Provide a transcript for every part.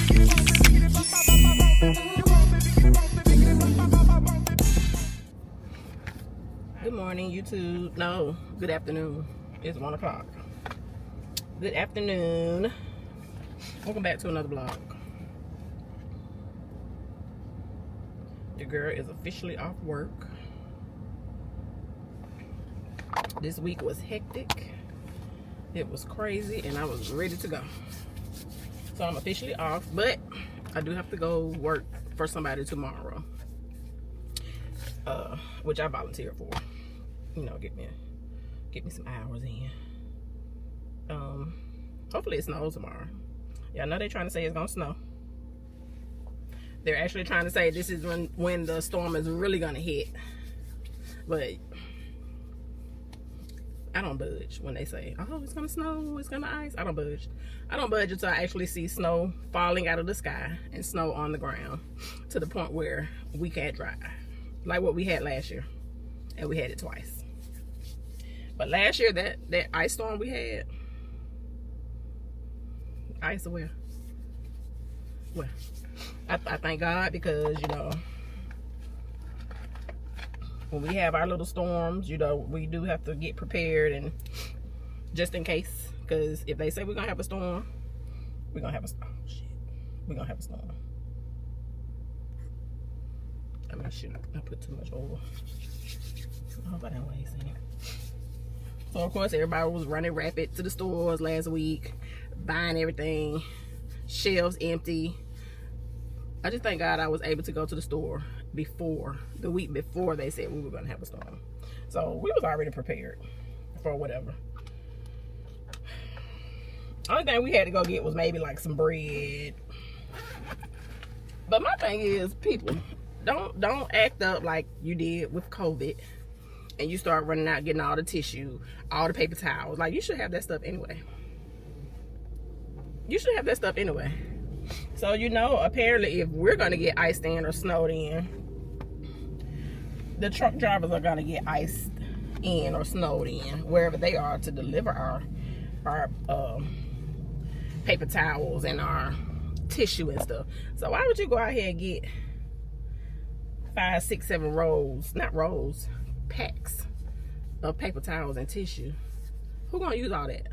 Good morning, YouTube. No, good afternoon. It's 1 o'clock. Good afternoon. Welcome back to another vlog. Your girl is officially off work. This week was hectic. It was crazy, and I was ready to go. So I'm officially off, but I do have to go work for somebody tomorrow, which I volunteered for. You know, get me some hours in. Hopefully it snows tomorrow. Yeah, I know they're trying to say it's gonna snow. They're actually trying to say this is when the storm is really gonna hit. But I don't budge when they say, oh, it's gonna snow, it's gonna ice. I don't budge. I don't budge until I actually see snow falling out of the sky and snow on the ground to the point where we can't drive. Like what we had last year. And we had it twice. But last year, that ice storm we had, ice where? Well, I thank God because, you know, when we have our little storms, you know, we do have to get prepared and just in case. Because if they say we're going to have a storm, we're going to have a storm. Oh, shit. We're going to have a storm. I mean, shoot, I put too much oil. I hope I didn't waste any. So, of course, everybody was running rapid to the stores last week, buying everything, shelves empty. I just thank God I was able to go to the store the week before they said we were going to have a storm. So, we was already prepared for whatever. Only thing we had to go get was maybe like some bread. But my thing is, people, don't act up like you did with COVID. And you start running out, getting all the tissue, all the paper towels. Like, you should have that stuff anyway. You should have that stuff anyway. So, you know, apparently if we're going to get iced in or snowed in, the truck drivers are going to get iced in or snowed in wherever they are to deliver our paper towels and our tissue and stuff. So, why would you go out here and get 5, 6, 7 rolls, not rolls, packs of paper towels and tissue? Who gonna use all that?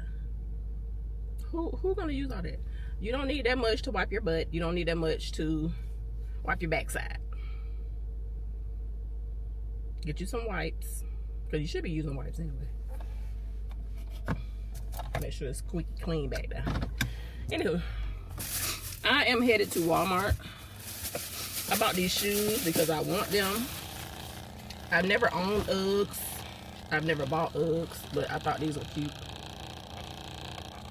Who gonna use all that? You don't need that much to wipe your butt. You don't need that much to wipe your backside. Get you some wipes, because you should be using wipes anyway. Make sure it's squeaky clean back there. Anywho, I am headed to Walmart. I bought these shoes because I want them. I've never owned Uggs. I've never bought Uggs, but I thought these were cute.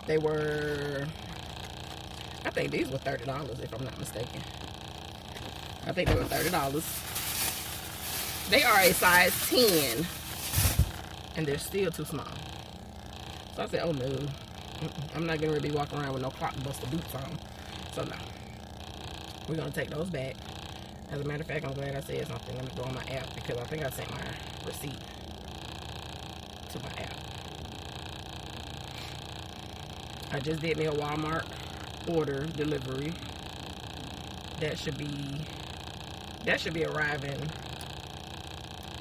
They were, I think these were $30 if I'm not mistaken. I think they were $30. They are a size 10, and they're still too small. So I said, oh no, I'm not gonna be walking around with no clockbuster boots on. So no, we're gonna take those back. As a matter of fact, I'm glad I said something. Let me go on my app because I think I sent my receipt to my app. I just did me a Walmart order delivery. That should be arriving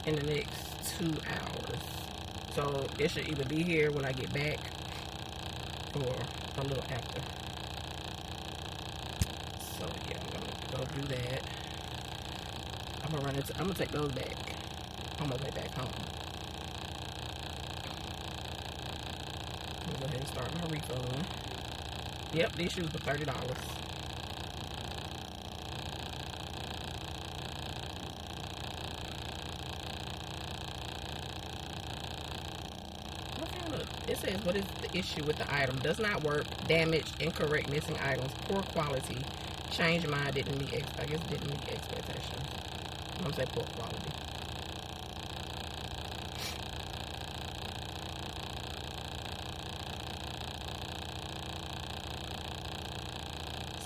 in the next 2 hours. So it should either be here when I get back or a little after. So yeah, I'm gonna go do that. I'm gonna take those back on my way back home. I'm gonna go ahead and start my refund. Yep, these shoes were $30. It says, what is the issue with the item? Does not work, damaged, incorrect, missing items, poor quality, change mine, didn't meet expectations. I'm gonna say poor quality.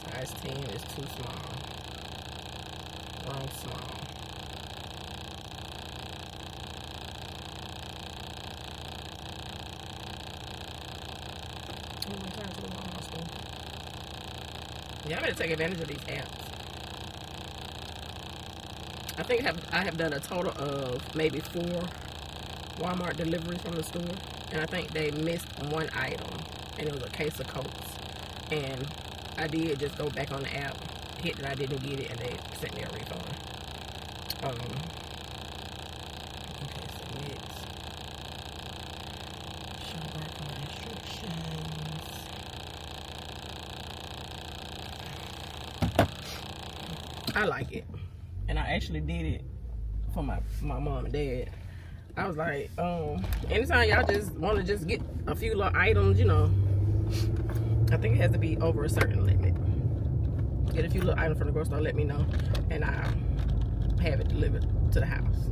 Size 10 is too small. Wrong small. Y'all better take advantage of these apps. I think I have done a total of maybe 4 Walmart deliveries from the store, and I think they missed one item, and it was a case of Cokes. And I did just go back on the app, hit that I didn't get it, and they sent me a refund. Okay, submit. Show barcode instructions. I like it, and I actually did it for my mom and dad. I was like, anytime y'all just want to just get a few little items, you know, I think it has to be over a certain limit. Get a few little items from the grocery store, let me know, and I'll have it delivered to the house.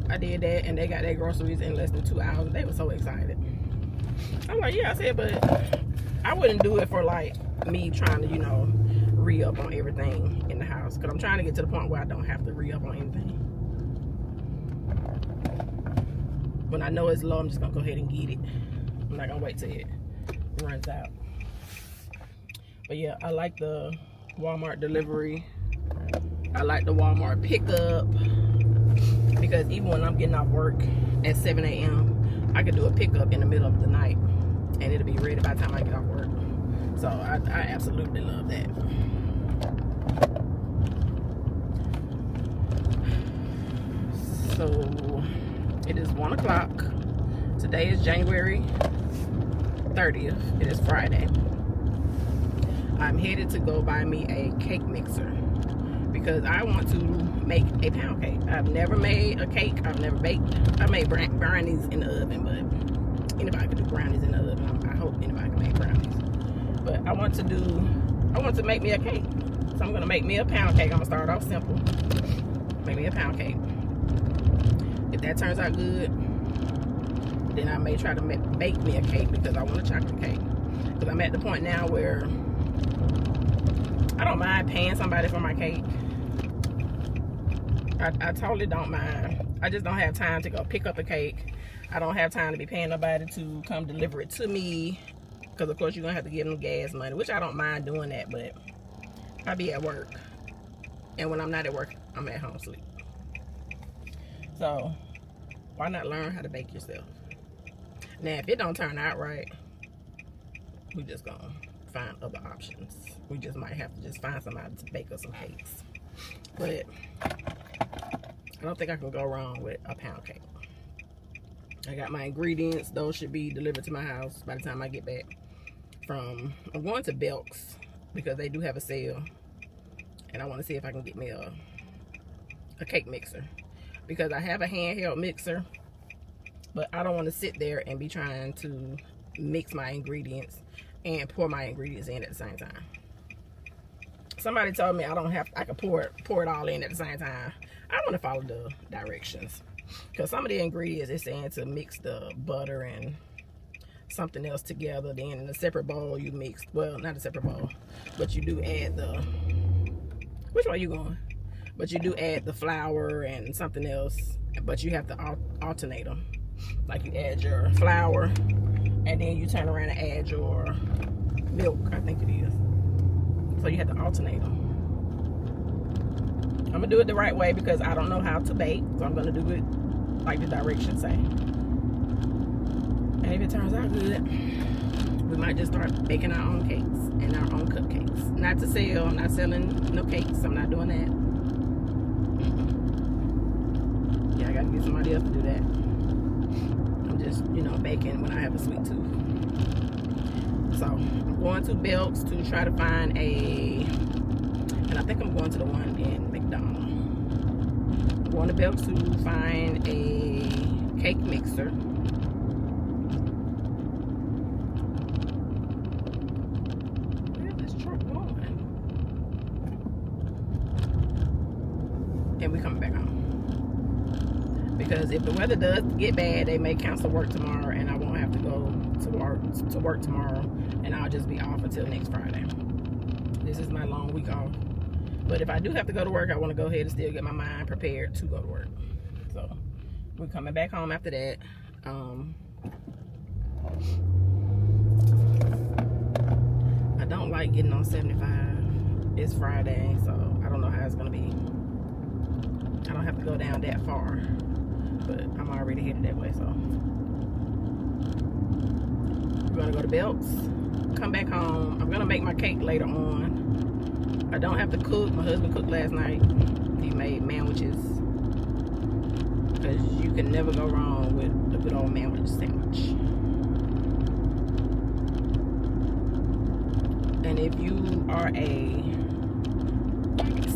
I did that, and they got their groceries in less than 2 hours. They were so excited. I'm like, yeah, I said, but I wouldn't do it for like me trying to, you know, re-up on everything in the house, because I'm trying to get to the point where I don't have to re-up on anything. When I know it's low, I'm just gonna go ahead and get it. I'm not gonna wait till it runs out. But yeah, I like the Walmart delivery. I like the Walmart pickup, because even when I'm getting off work at 7 a.m., I can do a pickup in the middle of the night, and it'll be ready by the time I get off work. So I absolutely love that. So it is 1 o'clock. Today is January 30th. It is Friday. I'm headed to go buy me a cake mixer, because I want to make a pound cake. I've never made a cake. I've never baked. I made brownies in the oven, but anybody can do brownies in the oven. I hope anybody can make brownies. But I want to make me a cake. So I'm gonna make me a pound cake. I'm gonna start off simple. Make me a pound cake. If that turns out good, then I may try to bake me a cake, because I want a chocolate cake. Because I'm at the point now where I don't mind paying somebody for my cake. I totally don't mind. I just don't have time to go pick up the cake. I don't have time to be paying nobody to come deliver it to me, because of course you're gonna have to give them gas money, which I don't mind doing that, but I be at work, and when I'm not at work, I'm at home sleep. So why not learn how to bake yourself? Now if it don't turn out right, we just gonna find other options. We just might have to just find somebody to bake us some cakes. But I don't think I can go wrong with a pound cake. I got my ingredients. Those should be delivered to my house by the time I get back from, I'm going to Belk's because they do have a sale, and I want to see if I can get me a cake mixer, because I have a handheld mixer, but I don't want to sit there and be trying to mix my ingredients and pour my ingredients in at the same time. Somebody told me I can pour it all in at the same time. I want to follow the directions, because some of the ingredients it's saying to mix the butter and something else together. Then in a separate bowl you mix, well, not a separate bowl, but you do add the, which way you going? But you do add the flour and something else, but you have to alternate them. Like you add your flour, and then you turn around and add your milk, I think it is. So you have to alternate them. I'm gonna do it the right way, because I don't know how to bake, so I'm gonna do it like the directions say. And if it turns out good, we might just start baking our own cakes and our own cupcakes. Not to sell. I'm not selling no cakes. I'm not doing that. Yeah, I gotta get somebody else to do that. I'm just, baking when I have a sweet tooth. So I'm going to Belk's to try to find and I think I'm going to the one in McDonald. I'm going to Belk's to find a cake mixer. Where's this truck going? And we coming back home. Because if the weather does get bad, they may cancel work tomorrow, and I won't have to go to work tomorrow, and I'll just be off until next Friday. This is my long week off. But if I do have to go to work, I want to go ahead and still get my mind prepared to go to work. So we're coming back home after that. I don't like getting on 75. It's Friday, so I don't know how it's gonna be. I don't have to go down that far, but I'm already headed that way, so. We're gonna go to Belts, come back home. I'm gonna make my cake later on. I don't have to cook. My husband cooked last night. He made sandwiches. Because you can never go wrong with a good old sandwich. And if you are a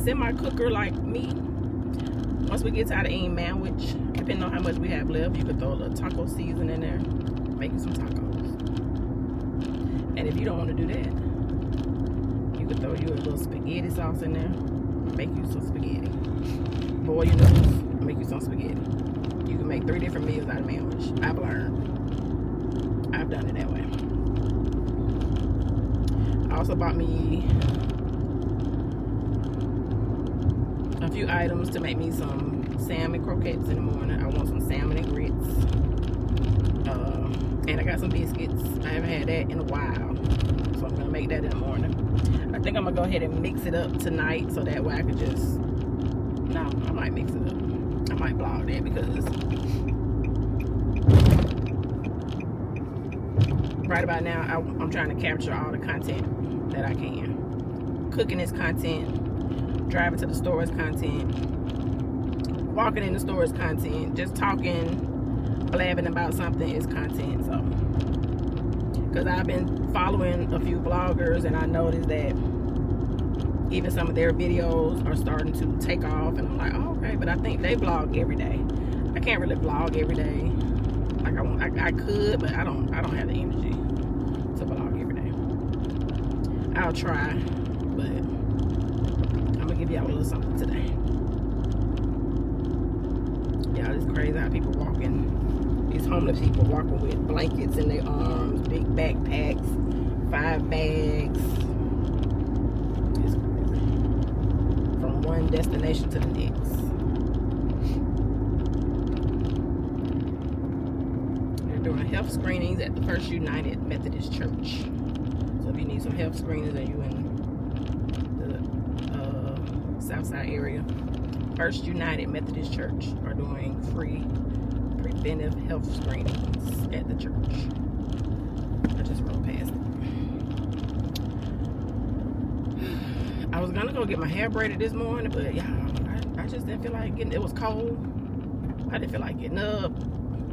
semi-cooker like me, once we get tired of eating sandwich, depending on how much we have left, you could throw a little taco season in there, make you some tacos. And if you don't want to do that, you could throw you a little spaghetti sauce in there, make you some spaghetti. Boil your noodles, make you some spaghetti. You can make 3 different meals out of sandwich. I've learned. I've done it that way. I also bought me a few items to make me some salmon croquettes in the morning. I want some salmon and grits. And I got some biscuits. I haven't had that in a while. So I'm going to make that in the morning. I think I'm going to go ahead and mix it up tonight so that way I could just... No, I might mix it up. I might vlog that because right about now I'm trying to capture all the content that I can. Cooking is content. Driving to the store is content. Walking in the store is content. Just talking, blabbing about something is content. So, because I've been following a few vloggers and I noticed that even some of their videos are starting to take off, and I'm like, oh, okay, but I think they vlog every day. I can't really vlog every day. Like I could, but I don't have the energy to vlog every day. I'll try, but I'm gonna give y'all a little something today. Y'all, it's crazy how people walking. These homeless people walking with blankets in their arms, big backpacks, 5 bags. One destination to the next. They're doing health screenings at the First United Methodist Church. So if you need some health screenings and you in the Southside area, First United Methodist Church are doing free preventive health screenings at the church. I just rolled past it. I was gonna go get my hair braided this morning, but y'all, I just didn't feel like getting. It was cold. I didn't feel like getting up.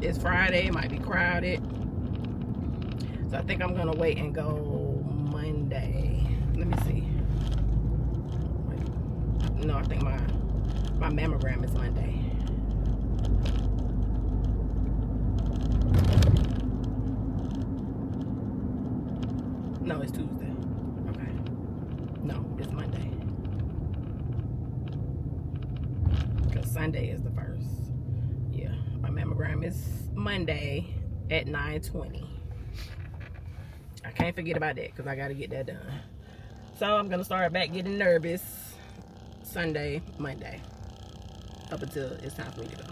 It's Friday. It might be crowded, so I think I'm gonna wait and go Monday. Let me see. Wait. No, I think my mammogram is Monday. No, it's Tuesday. No, it's Monday. Because Sunday is the 1st. Yeah, my mammogram is Monday at 9:20. I can't forget about that because I got to get that done. So I'm going to start back getting nervous Sunday, Monday. Up until it's time for me to go.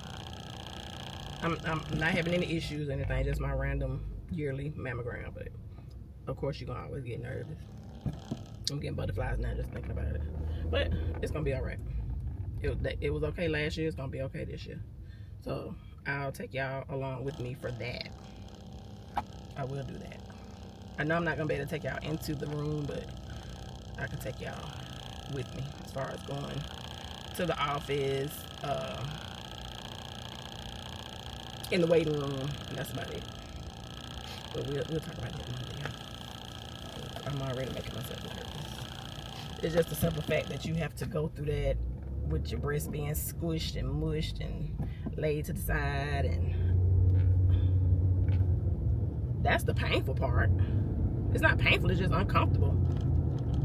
I'm not having any issues or anything. Just my random yearly mammogram. But, of course, you're going to always get nervous. I'm getting butterflies now just thinking about it. But it's going to be all right. It was okay last year. It's going to be okay this year. So I'll take y'all along with me for that. I will do that. I know I'm not going to be able to take y'all into the room, but I can take y'all with me as far as going to the office, in the waiting room, and that's about it. But we'll talk about that Monday. I'm already making myself nervous. It's just the simple fact that you have to go through that with your breast being squished and mushed and laid to the side, and that's the painful part. It's not painful, it's just uncomfortable.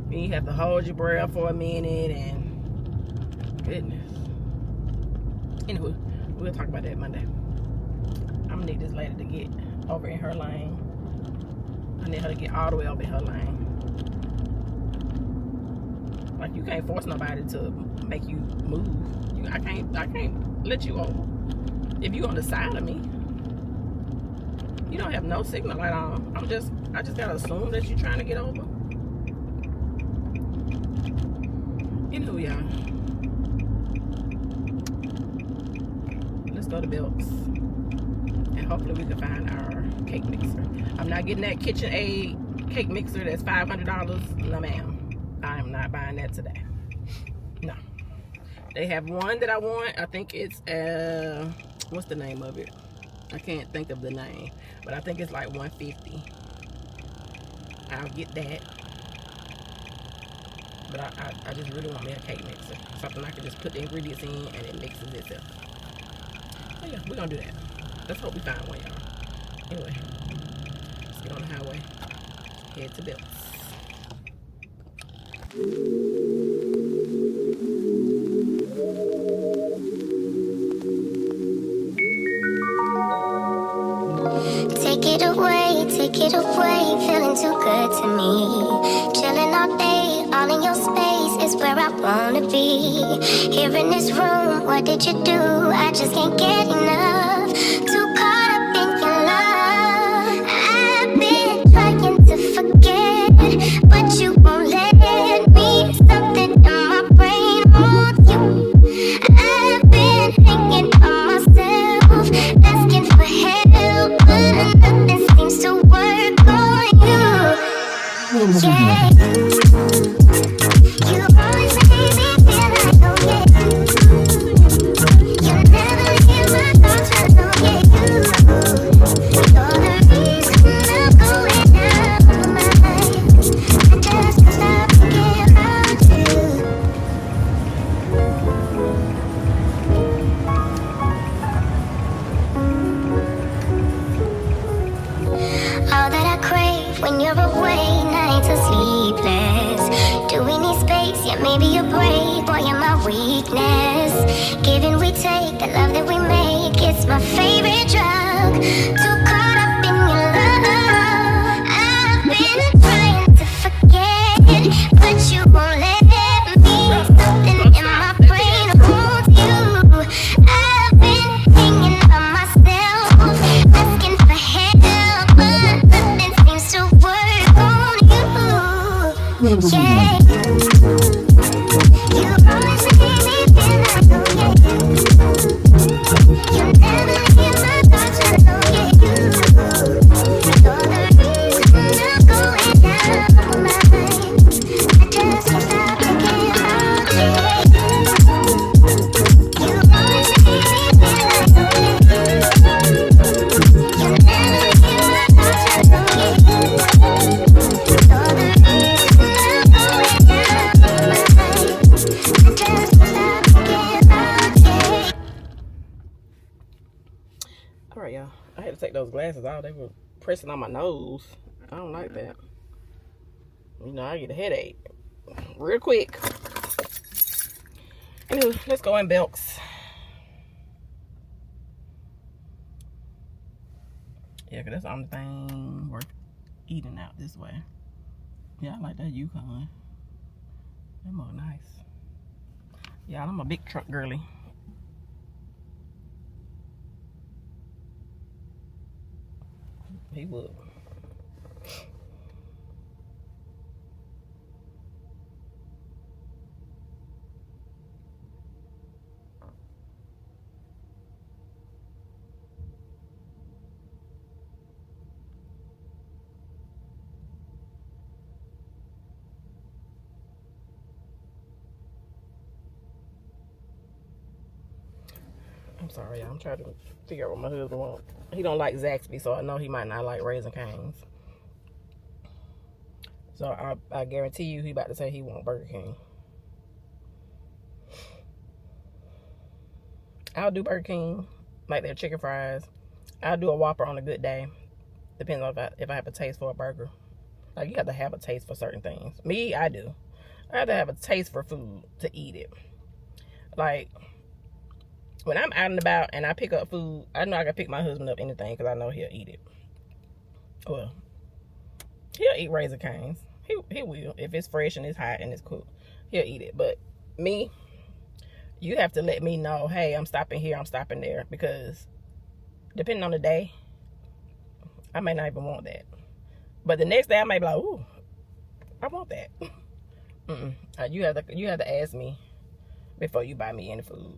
You have to hold your breath for a minute, and goodness. Anyway, we'll talk about that Monday. I'm gonna need this lady to get over in her lane. I need her to get all the way over in her lane. Like, you can't force nobody to make you move. I can't let you over. If you on the side of me, you don't have no signal light on. I just gotta assume that you're trying to get over. Anywho, y'all, let's go to Belk's, and hopefully we can find our cake mixer. I'm not getting that KitchenAid cake mixer that's $500. No, ma'am. I am not buying that today. No. They have one that I want. I think it's what's the name of it? I can't think of the name, but I think it's like $150. I'll get that. But I just really want me a cake mixer. Something I can just put the ingredients in and it mixes itself. But yeah, we're gonna do that. Let's hope we find one, y'all. Anyway, let's get on the highway. Head to Belk's. Take it away, feeling too good to me. Chilling all day, all in your space is where I wanna be. Here in this room, what did you do? I just can't get enough. Too caught up in your love. I've been trying to forget, but you won't let me. Something in my brain wants you. I've been hanging on myself, asking for help, but nothing seems to work on you. Yeah, you always make me feel like, oh yeah, you never leave my thoughts alone. Yeah, you're the reason I'm going out of my mind. I just can't stop thinking about you. All that I crave when you're away, nights are sleepless. Do we need space? Yeah, maybe you're brave, boy, you're my weakness. Giving we take, the love that we make, it's my favorite drug. Too caught up in your love. I've been trying to forget, but you won't let me. Something in my brain holds you. I've been hanging on myself, asking for help, but nothing seems to work on you. Yeah, you always make me feel like, oh yeah, you never leave my thoughts alone. Yeah, you're the reason I'm going out of my mind. I just can't stop thinking about you. You always make me feel like, oh yeah, you never leave my thoughts alone. Yeah, you're the reason I'm going out of my mind. I just can't stop thinking about you. All right, y'all. I had to take those glasses out. They were pressing on my nose. I don't like that. You know, I get a headache real quick. Anyway, let's go in Belk's. Yeah, because that's the only thing worth eating out this way. Yeah, I like that Yukon. That more nice. Yeah, I'm a big truck girly. He would. I'm sorry, y'all. I'm trying to figure out what my husband wants. He don't like Zaxby, so I know he might not like Raisin Cane's. So I guarantee you he about to say he want Burger King. I'll do Burger King, like their chicken fries. I'll do a Whopper on a good day. Depends on if I have a taste for a burger. Like, you have to have a taste for certain things. Me, I do. I have to have a taste for food to eat it. Like, when I'm out and about and I pick up food, I know I can pick my husband up anything because I know he'll eat it. Well, he'll eat Raisin Cane's. He will. If it's fresh and it's hot and it's cool, he'll eat it. But me, you have to let me know, hey, I'm stopping here, I'm stopping there. Because depending on the day, I may not even want that. But the next day, I may be like, ooh, I want that. You have to ask me before you buy me any food,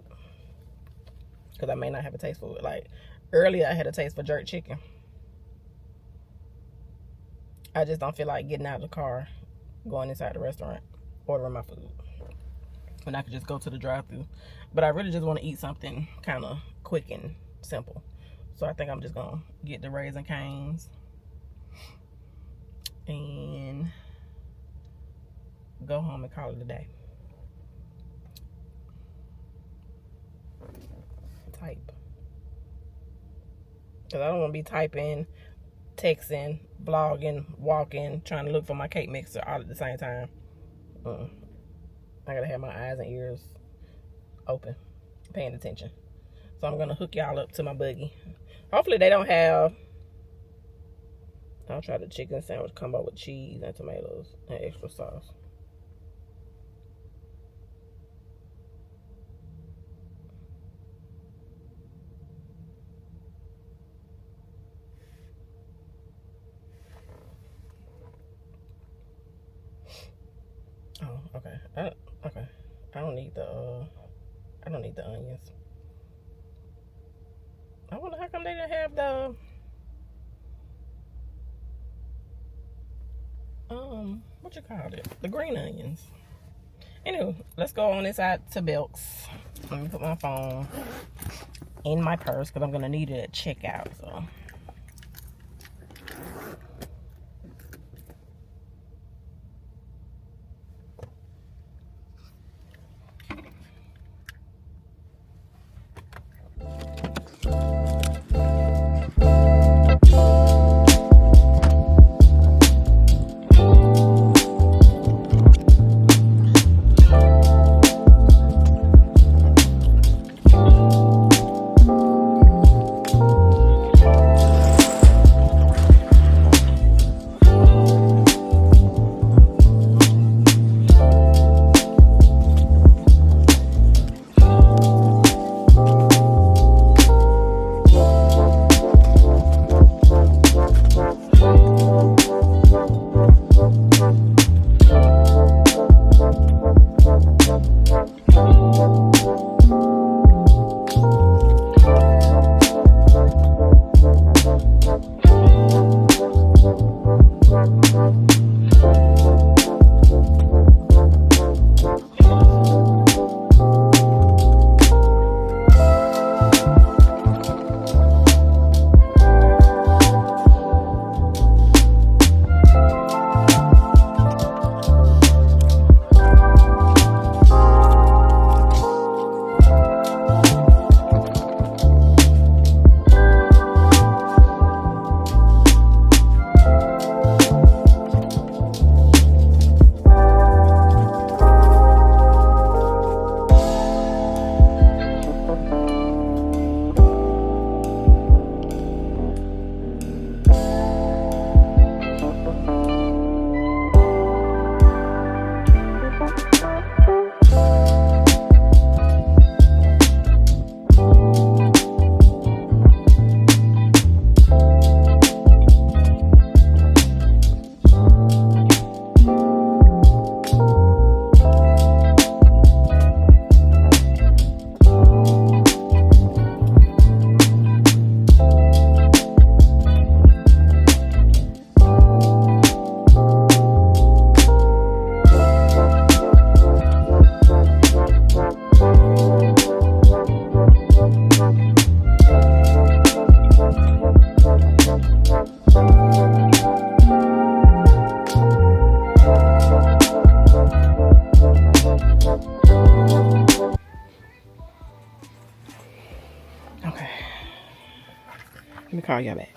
because I may not have a taste for it. Like earlier, I had a taste for jerk chicken. I just don't feel like getting out of the car, going inside the restaurant, ordering my food, when I could just go to the drive-thru. But I really just want to eat something kind of quick and simple. So I think I'm just gonna get the Raising Cane's and go home and call it a day. Type. Because I don't want to be typing, texting, vlogging, walking, trying to look for my cake mixer all at the same time. I gotta have my eyes and ears open, paying attention. So I'm gonna hook y'all up to my buggy. Hopefully they don't have, I'll try the chicken sandwich combo with cheese and tomatoes and extra sauce. Oh, okay. Okay. I don't need the onions. I wonder how come they didn't have the what you call it? The green onions. Anyway, let's go on inside to Belk's. Let me put my phone in my purse because I'm gonna need it at checkout. So. Let me call y'all back.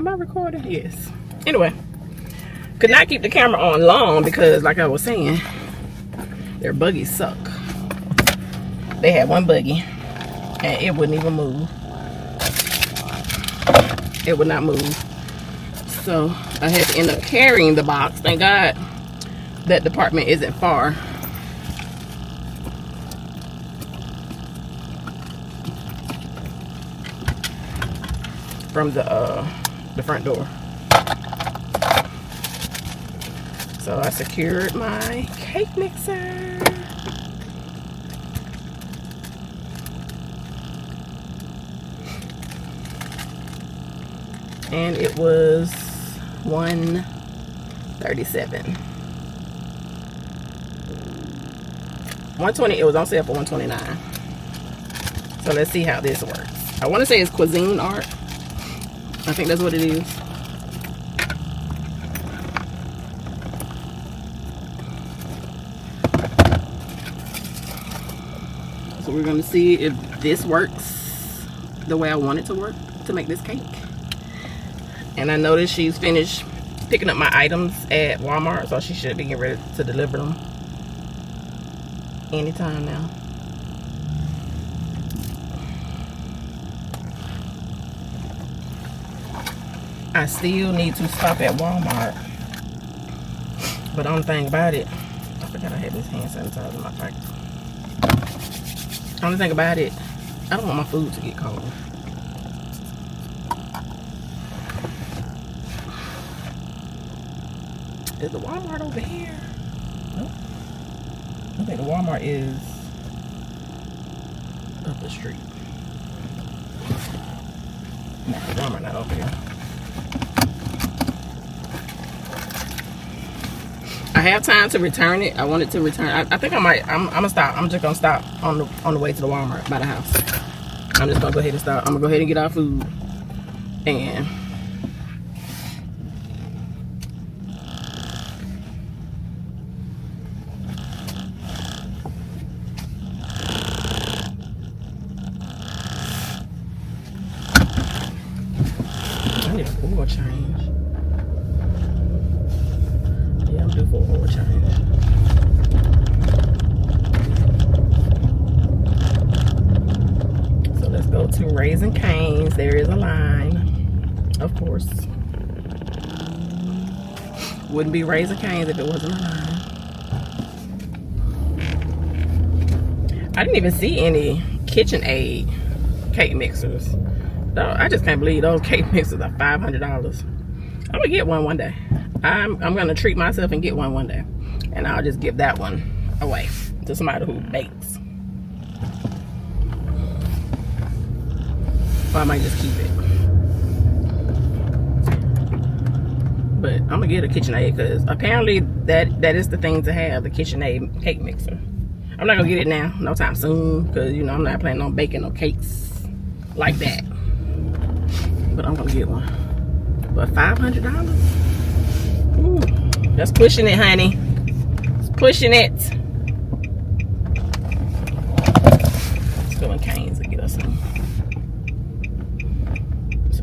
Am I recording? Yes. Anyway, could not keep the camera on long because, like I was saying, their buggies suck. They had one buggy and it wouldn't even move. It would not move. So I had to end up carrying the box. Thank God that department isn't far. From the front door. So I secured my cake mixer. And it was $137. $120. It was on sale for $129. So let's see how this works. I want to say it's cuisine art. I think that's what it is. So we're going to see if this works the way I want it to work to make this cake. And I noticed she's finished picking up my items at Walmart, so she should be getting ready to deliver them anytime now. I still need to stop at Walmart. But the only thing about it, I forgot I had this hand sanitizer in my pocket. The only thing about it, I don't want my food to get cold. Is the Walmart over here? Nope. I think the Walmart is up the street. No, the Walmart not over here. I have time to return it. I wanted to return. I think I might. I'm gonna stop. I'm just gonna stop on the way to the Walmart by the house. I'm just gonna go ahead and stop. I'm gonna go ahead and get our food and. I need a oil change. Yeah, I'm due for an oil change. So let's go to Raising Cane's. There is a line, of course. Wouldn't be Raising Cane's if it wasn't a line. I didn't even see any KitchenAid cake mixers. I just can't believe those cake mixers are $500. I'm gonna get one day. I'm gonna treat myself and get one day, and I'll just give that one away to somebody who bakes. Or I might just keep it. But I'm gonna get a KitchenAid because apparently that is the thing to have, the KitchenAid cake mixer. I'm not gonna get it now, no time soon, because you know I'm not planning on baking no cakes like that. But I'm gonna get one. But $500? Ooh, that's pushing it, honey. It's pushing it. Let's go in Cane's and get us some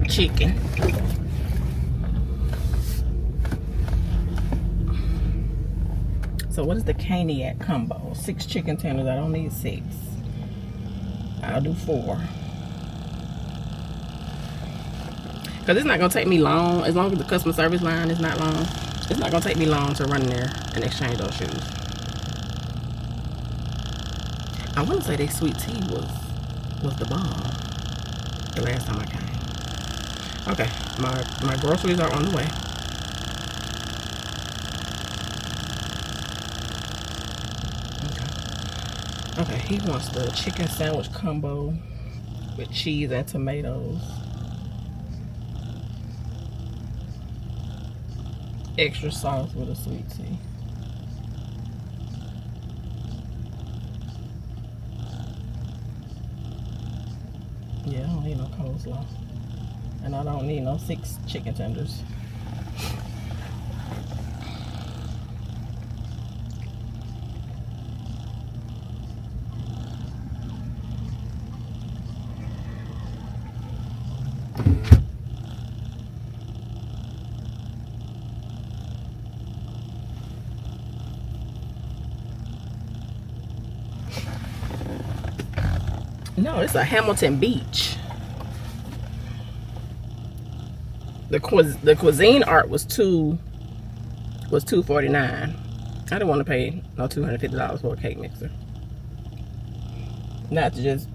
chicken. So what is the Caniac combo? 6 chicken tenders. I don't need 6. I'll do 4. Because it's not going to take me long. As long as the customer service line is not long, it's not going to take me long to run in there and exchange those shoes. I want to say their sweet tea was the bomb the last time I came. Okay, my groceries are on the way. Okay, he wants the chicken sandwich combo with cheese and tomatoes. Extra sauce with a sweet tea. Yeah, I don't need no coleslaw. And I don't need no 6 chicken tenders. No, it's a Hamilton Beach. The cuisine art was $249. I didn't want to pay no $250 for a cake mixer. Not to just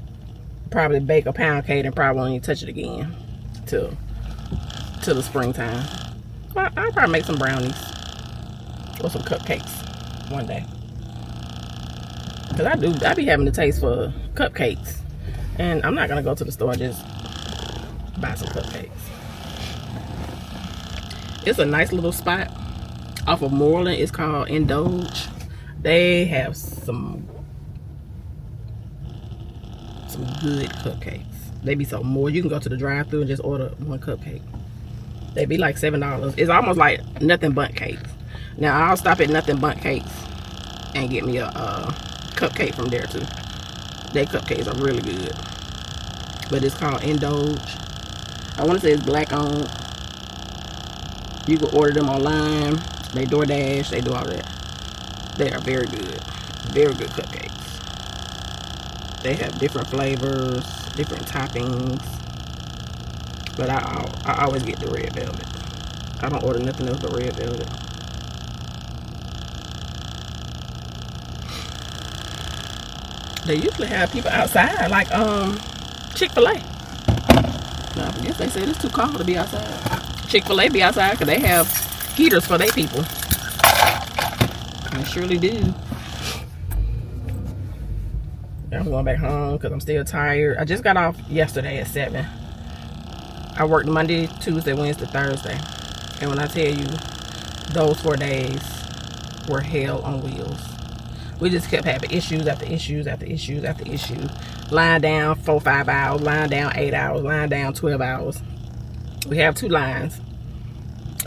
probably bake a pound cake and probably won't even touch it again till the springtime. Well, I'll probably make some brownies or some cupcakes one day. Cause I be having the taste for cupcakes, and I'm not gonna go to the store and just buy some cupcakes. It's a nice little spot off of Moreland. It's called Indulge. They have some good cupcakes. They be so more. You can go to the drive-thru and just order one cupcake. They be like $7. It's almost like Nothing Bundt Cakes. Now I'll stop at Nothing Bundt Cakes and get me a cupcake from there too. Their cupcakes are really good. But it's called Indulge. I want to say it's black owned. You can order them online. They DoorDash. They do all that. They are very good. Very good cupcakes. They have different flavors, different toppings. But I always get the red velvet. I don't order nothing else but red velvet. They usually have people outside, like Chick-fil-A. Now, I guess they said it's too cold to be outside. Chick-fil-A be outside because they have heaters for their people. They surely do. I'm going back home because I'm still tired. I just got off yesterday at 7. I worked Monday, Tuesday, Wednesday, Thursday. And when I tell you, those 4 days were hell on wheels. We just kept having issues after issues after issues after issues. Lying down 4-5 hours, lying down 8 hours, lying down 12 hours. We have 2 lines.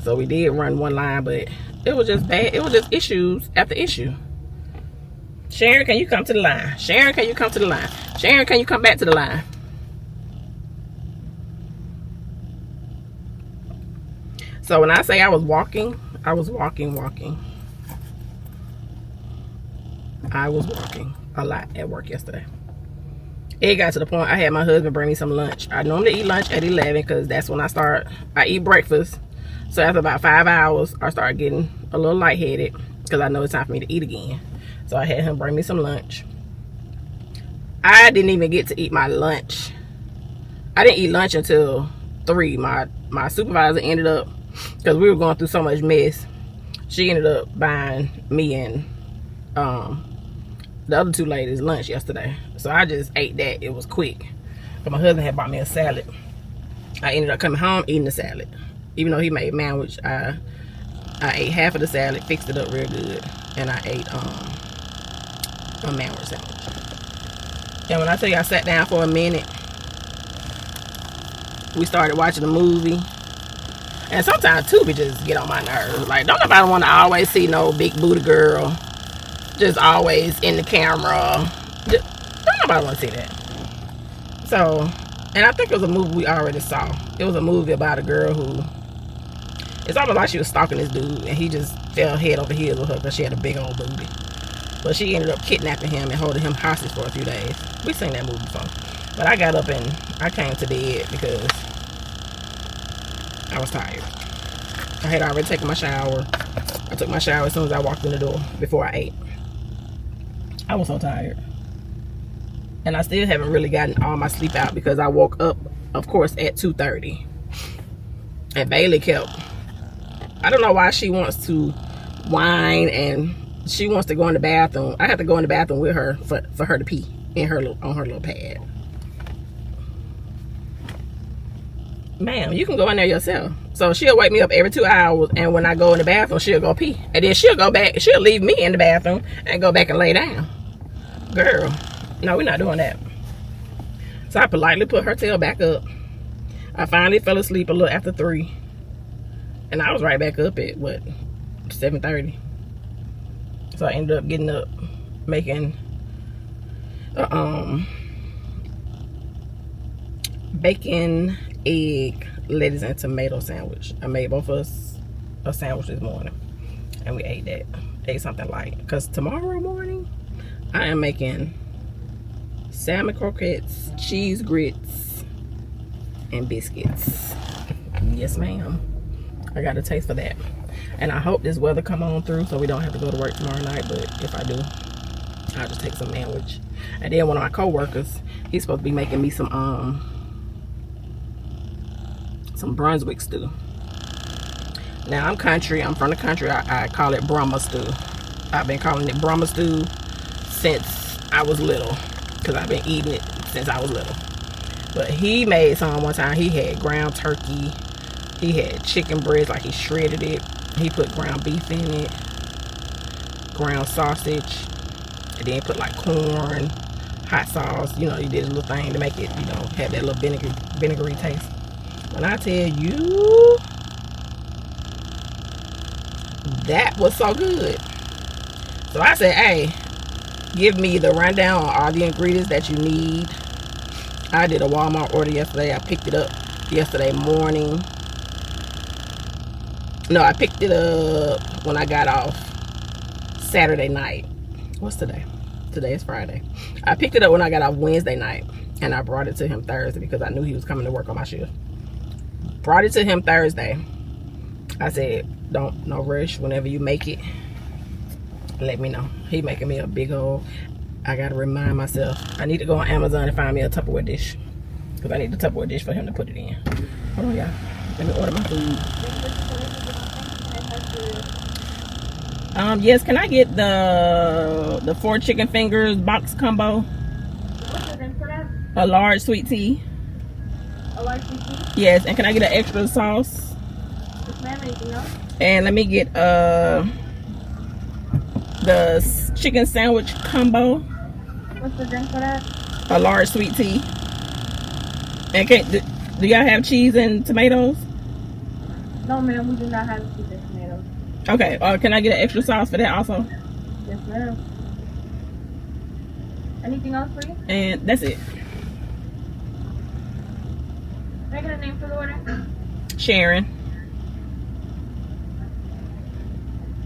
So we did run 1 line, but it was just bad. It was just issues after issue. Sharon, can you come to the line? Sharon, can you come to the line? Sharon, can you come back to the line? So when I say I was walking. I was walking a lot at work yesterday. It got to the point I had my husband bring me some lunch. I normally eat lunch at 11 because that's when I eat breakfast. So after about 5 hours, I start getting a little lightheaded because I know it's time for me to eat again. So I had him bring me some lunch. I didn't even get to eat my lunch. I didn't eat lunch until 3. My supervisor ended up, because we were going through so much mess, she ended up buying me and the other 2 ladies lunch yesterday. So I just ate that. It was quick. But my husband had bought me a salad. I ended up coming home eating the salad. Even though he made sandwich, I ate half of the salad, fixed it up real good, and I ate a sandwich. And when I tell you I sat down for a minute, we started watching a movie. And sometimes Tubi just get on my nerves. Like, don't nobody want to always see no big booty girl just always in the camera. Don't nobody want to see that. So, and I think it was a movie we already saw. It was a movie about a girl who, it's almost like she was stalking this dude, and he just fell head over heels with her because she had a big old booty. But she ended up kidnapping him and holding him hostage for a few days. We seen that movie before. But I got up and I came to bed because I was tired. I had already taken my shower. I took my shower as soon as I walked in the door before I ate. I was so tired. And I still haven't really gotten all my sleep out because I woke up, of course, at 2:30. And Bailey I don't know why she wants to whine and she wants to go in the bathroom. I have to go in the bathroom with her for her to pee on her little pad. Ma'am, you can go in there yourself. So she'll wake me up every 2 hours, and when I go in the bathroom, she'll go pee. And then she'll go back, she'll leave me in the bathroom and go back and lay down. Girl, no, we're not doing that. So I politely put her tail back up. I finally fell asleep a little after 3. And I was right back up at, 7:30. So I ended up getting up, making bacon, egg, lettuce, and tomato sandwich. I made both of us a sandwich this morning, and we ate that. Ate something light, because tomorrow morning I am making salmon croquettes, cheese grits, and biscuits. Yes, ma'am. I got a taste for that. And I hope this weather come on through so we don't have to go to work tomorrow night. But if I do, I'll just take some sandwich. And then one of my co-workers, he's supposed to be making me some Brunswick stew. Now I'm country. I'm from the country. I call it Brahma stew. I've been calling it Brahma stew since I was little, because I've been eating it since I was little. But he made some one time. He had ground turkey. He had chicken breasts, like he shredded it. He put ground beef in it, ground sausage, and then put like corn, hot sauce. You know, he did a little thing to make it, you know, have that little vinegary taste. When I tell you, that was so good. So I said, hey, give me the rundown on all the ingredients that you need. I did a Walmart order yesterday. I picked it up yesterday morning. No, I picked it up when I got off Saturday night. What's today? Today is Friday. I picked it up when I got off Wednesday night, and I brought it to him Thursday because I knew he was coming to work on my shift. Brought it to him Thursday. I said, no rush. Whenever you make it, let me know. He making me a big old, I gotta remind myself, I need to go on Amazon and find me a Tupperware dish, because I need the Tupperware dish for him to put it in. Hold on, y'all. Let me order my food. Yes, can I get the 4 chicken fingers box combo? What's the name for that? A large sweet tea. A large sweet tea? Yes, and can I get an extra sauce? Yes, ma'am. Anything else? And let me get the chicken sandwich combo. What's the drink for that? A large sweet tea. And do y'all have cheese and tomatoes? No, ma'am. We do not have cheese and tomatoes. Okay. Can I get an extra sauce for that also? Yes, ma'am. Anything else for you? And that's it. Can I get a name for the order? Sharon.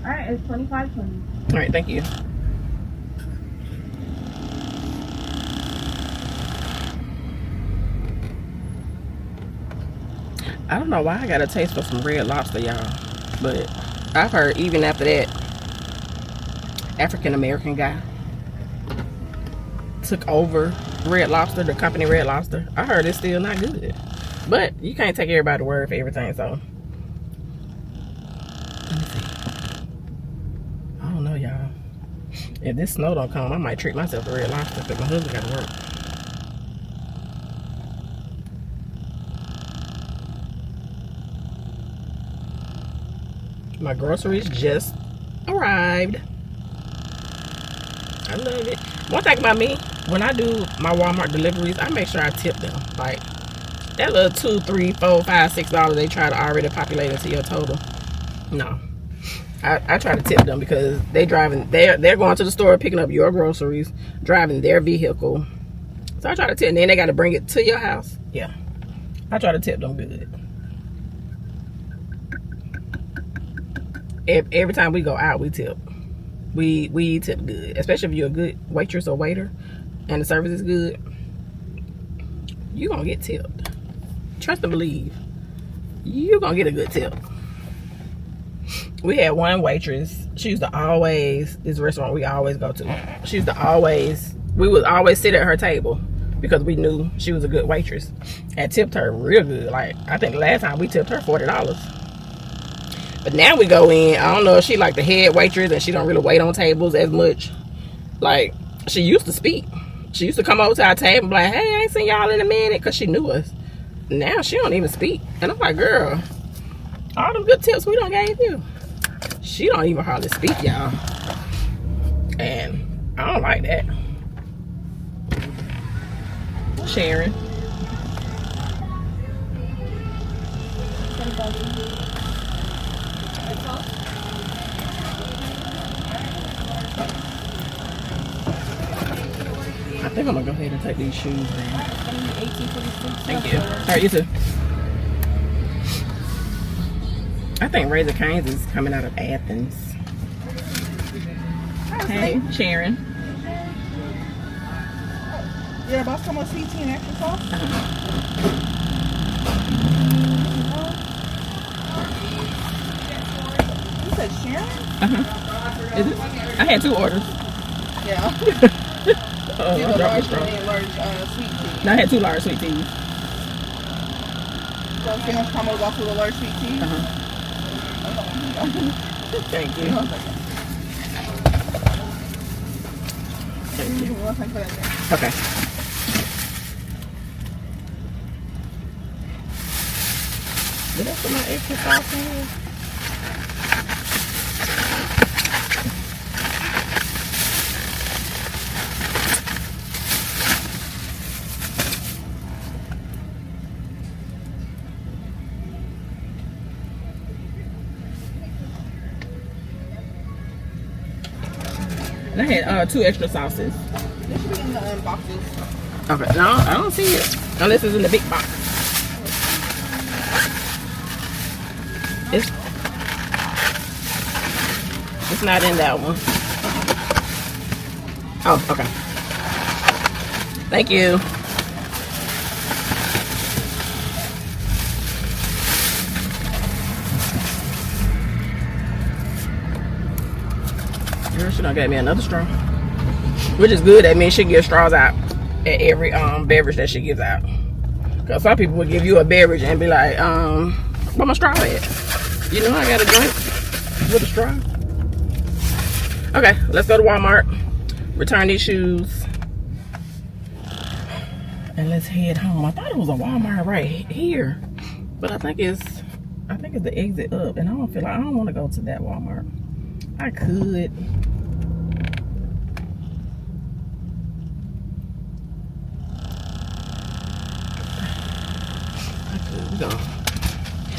All right, it's $25.20. All right, thank you. I don't know why I got a taste for some Red Lobster, y'all. But I've heard even after that, African-American guy took over Red Lobster, the company Red Lobster. I heard it's still not good. But you can't take everybody's word for everything, so. Let me see. I don't know, y'all. If this snow don't come, I might treat myself to Red Lobster because my husband got to work. My groceries just arrived. I love it. One thing about me, when I do my Walmart deliveries, I make sure I tip them. Like that little $2, $3, $4, $5, $6 they try to already populate into your total. No, I try to tip them because they're going to the store picking up your groceries, driving their vehicle. So I try to tip, and then they got to bring it to your house. Yeah, I try to tip them good. Every time we go out, we tip. We tip good, especially if you're a good waitress or waiter and the service is good. You're gonna get tipped. Trust and believe. You're gonna get a good tip. We had one waitress. She used to always, this restaurant we always go to, she used to always, we would always sit at her table because we knew she was a good waitress and tipped her real good. Like, I think the last time we tipped her $40. But now we go in, I don't know if she like the head waitress and she don't really wait on tables as much. Like, she used to speak. She used to come over to our table and be like, hey, I ain't seen y'all in a minute, because she knew us. Now she don't even speak. And I'm like, girl, all them good tips we done gave you. She don't even hardly speak, y'all. And I don't like that. Sharon. I think I'm gonna go ahead and take these shoes now. Thank you. All right, you too. I think Raising Cane's is coming out of Athens. Hey, Sharon. Yeah, about some more sweet tea and extra sauce. You said Sharon? Is it? I had 2 orders. Yeah. Oh, These I are dropped large the straw. and large sweet tea. No, I had 2 large sweet teas. So sandwich combos also with a large sweet tea. Thank you. Thank you. Okay. Did I put my extra sauce in here? And I had 2 extra sauces. They should be in the boxes. Okay, no, I don't see it. Unless it's in the big box. It's not in that one. Oh, okay. Thank you. Girl, she done got me another straw. Which is good. That means she gives straws out at every beverage that she gives out. Because some people would give you a beverage and be like, where my straw at? You know I got a drink with a straw. Okay, let's go to Walmart. Return these shoes. And let's head home. I thought it was a Walmart right here. But I think it's the exit up. And I don't want to go to that Walmart. I could.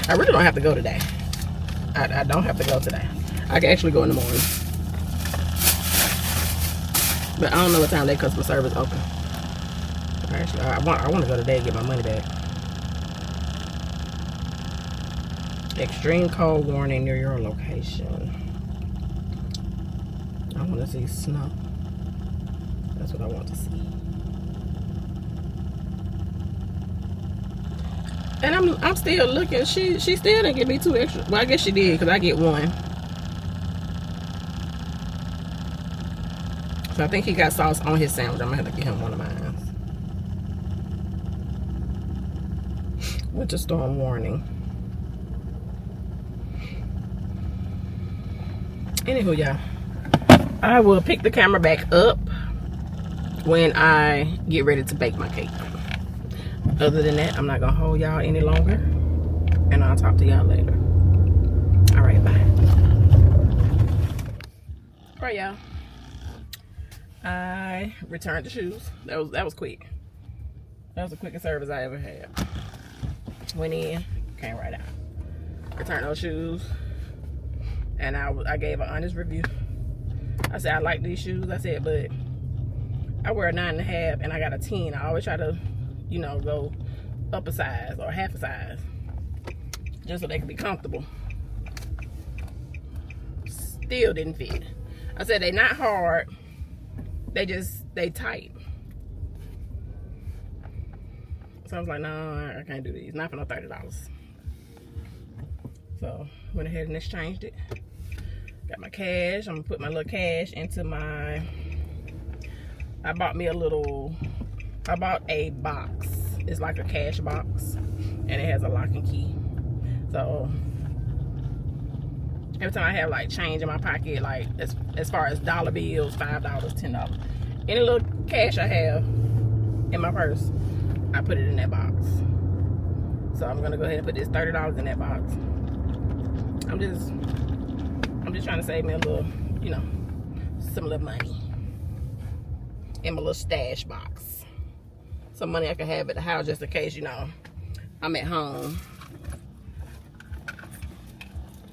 I really don't have to go today. I don't have to go today. I can actually go in the morning. But I don't know what time their customer service open. Actually, I want to go today and get my money back. Extreme cold warning near your location. I want to see snow. That's what I want to see. And I'm still looking. She still didn't give me 2 extra. Well, I guess she did because I get 1. So I think he got sauce on his sandwich. I'm gonna have to get him one of mine. Winter storm warning. Anywho, y'all, I will pick the camera back up when I get ready to bake my cake. Other than that, I'm not gonna hold y'all any longer, and I'll talk to y'all later. All right, bye. All right, y'all. I returned the shoes. That was quick. That was the quickest service I ever had. Went in, came right out. Returned those shoes, and I gave an honest review. I said I like these shoes. I said, but I wear a 9.5 and I got a 10. I always try to, you know, go up a size or half a size, just so they can be comfortable. Still didn't fit. I said they not hard. They tight. So I was like, no, I can't do these. Not for no $30. So went ahead and exchanged it. Got my cash. I'm gonna put my little cash into my. I bought a box. It's like a cash box, and it has a lock and key. So every time I have like change in my pocket, like as far as dollar bills, $5, $10, any little cash I have in my purse, I put it in that box. So I'm gonna go ahead and put this $30 in that box. I'm just trying to save me a little, you know, some little money in my little stash box. Some money I can have at the house just in case, you know, I'm at home.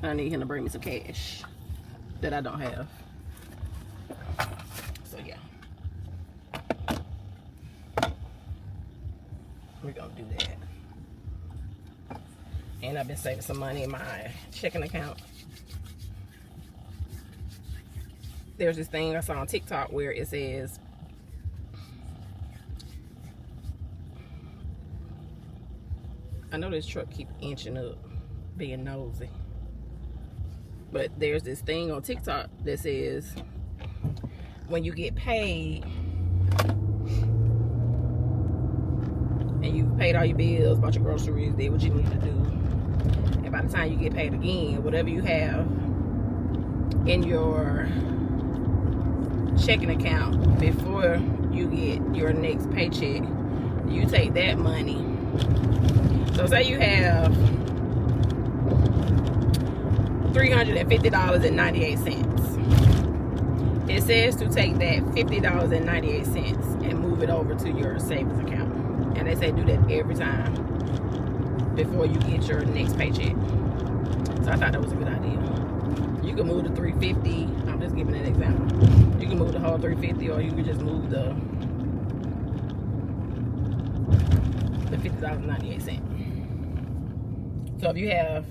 I need him to bring me some cash that I don't have. So yeah. We're gonna do that. And I've been saving some money in my checking account. There's this thing I saw on TikTok where it says I know this truck keep inching up, being nosy. But there's this thing on TikTok that says when you get paid and you've paid all your bills, bought your groceries, did what you need to do, and by the time you get paid again, whatever you have in your checking account before you get your next paycheck, you take that money. So say you have $350.98. It says to take that $50.98 and move it over to your savings account. And they say do that every time before you get your next paycheck. So I thought that was a good idea. You can move the $350. I'm just giving an example. You can move the whole $350, or you can just move the $50.98. So if you have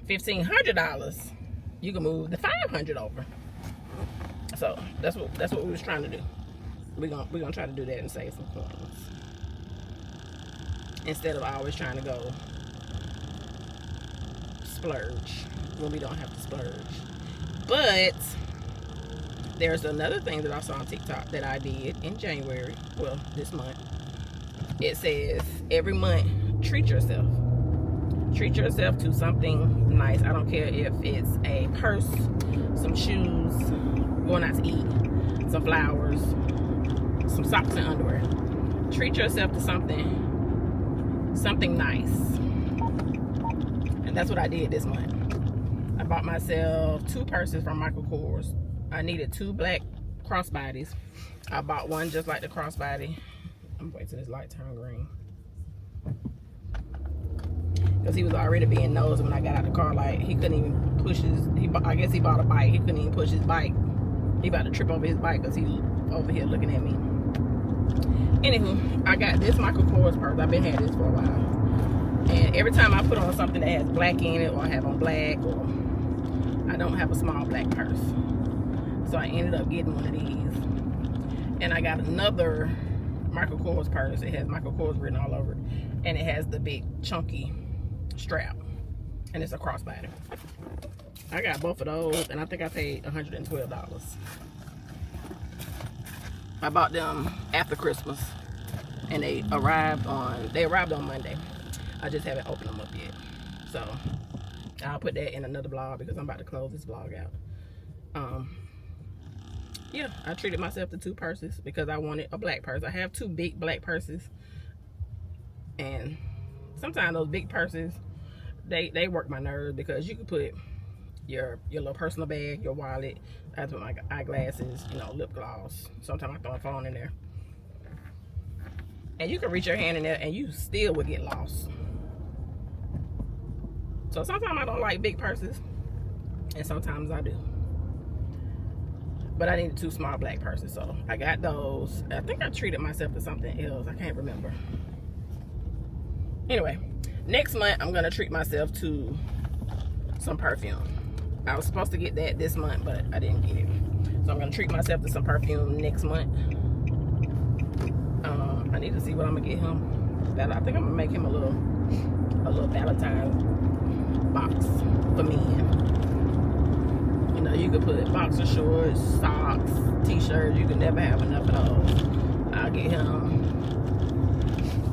$1,500, you can move the $500 over. So that's what we was trying to do. We're gonna try to do that and save some coins instead of always trying to go splurge when we don't have to splurge. But there's another thing that I saw on TikTok that I did in January. Well, this month. It says every month, treat yourself. Treat yourself to something nice. I don't care if it's a purse, some shoes, going out to eat, some flowers, some socks and underwear. Treat yourself to something nice. And that's what I did this month. I bought myself 2 purses from Michael Kors. I needed 2 black crossbodies. I bought one just like the crossbody. I'm waiting till this light turn green. Because he was already being nosy when I got out the car. Like, he couldn't even push his, I guess he bought a bike. He couldn't even push his bike. He about to trip over his bike because he over here looking at me. Anywho, I got this Michael Kors purse. I've been having this for a while. And every time I put on something that has black in it, or I have on black, or I don't have a small black purse. So I ended up getting one of these. And I got another Michael Kors purse. It has Michael Kors written all over it. And it has the big chunky strap. And it's a crossbody. I got both of those, and I think I paid $112. I bought them after Christmas, and they arrived on Monday. I just haven't opened them up yet. So I'll put that in another vlog because I'm about to close this vlog out. Yeah, I treated myself to 2 purses because I wanted a black purse. I have 2 big black purses, and sometimes those big purses, they work my nerves because you can put your little personal bag, your wallet, I have to put my eyeglasses, you know, lip gloss. Sometimes I throw a phone in there. And you can reach your hand in there and you still would get lost. So sometimes I don't like big purses, and sometimes I do. But I needed 2 small black purses, so I got those. I think I treated myself to something else. I can't remember. Anyway, next month I'm gonna treat myself to some perfume. I was supposed to get that this month, but I didn't get it. So I'm gonna treat myself to some perfume next month. I need to see what I'm gonna get him. I think I'm gonna make him a little Valentine's box for men. You know, you could put boxer shorts, socks, t-shirts. You can never have enough of those. I'll get him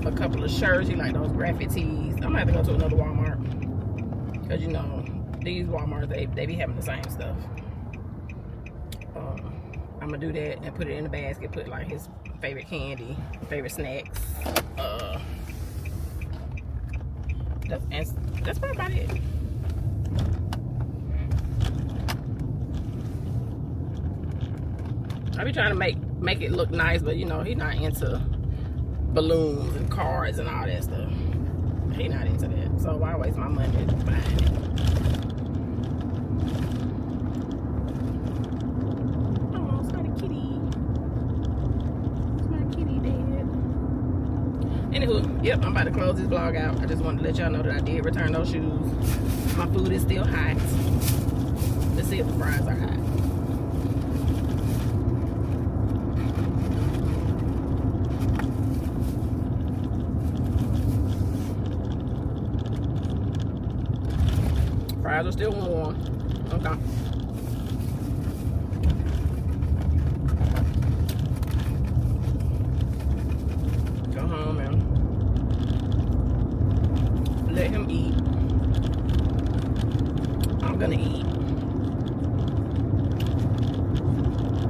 a couple of shirts. He like those graphic tees. I'm gonna have to go to another Walmart because, you know, these Walmarts, they be having the same stuff. I'm gonna do that and put it in the basket. Put like his favorite candy, favorite snacks. That's probably about it. I be trying to make it look nice, but you know, he's not into balloons and cards and all that stuff. He not into that. So why waste my money buying it? Oh, it's not a kitty. It's my kitty dead. Anywho, yep, I'm about to close this vlog out. I just wanted to let y'all know that I did return those shoes. My food is still hot. Let's see if the fries are hot. Fries are still warm. Okay. Go home and let him eat. I'm gonna eat.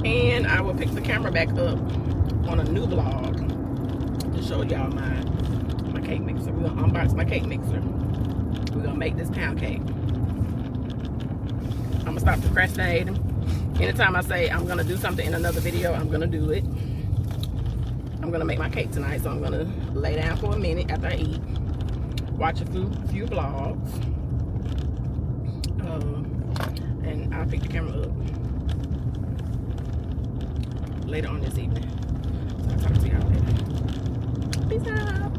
And I will pick the camera back up on a new vlog to show y'all my cake mixer. We're gonna unbox my cake mixer. We're gonna make this pound cake. I'm gonna stop procrastinating. Anytime I say I'm gonna do something in another video, I'm gonna do it. I'm gonna make my cake tonight, so I'm gonna lay down for a minute after I eat, watch a few vlogs, and I'll pick the camera up later on this evening. So I'll talk to y'all later. Peace out.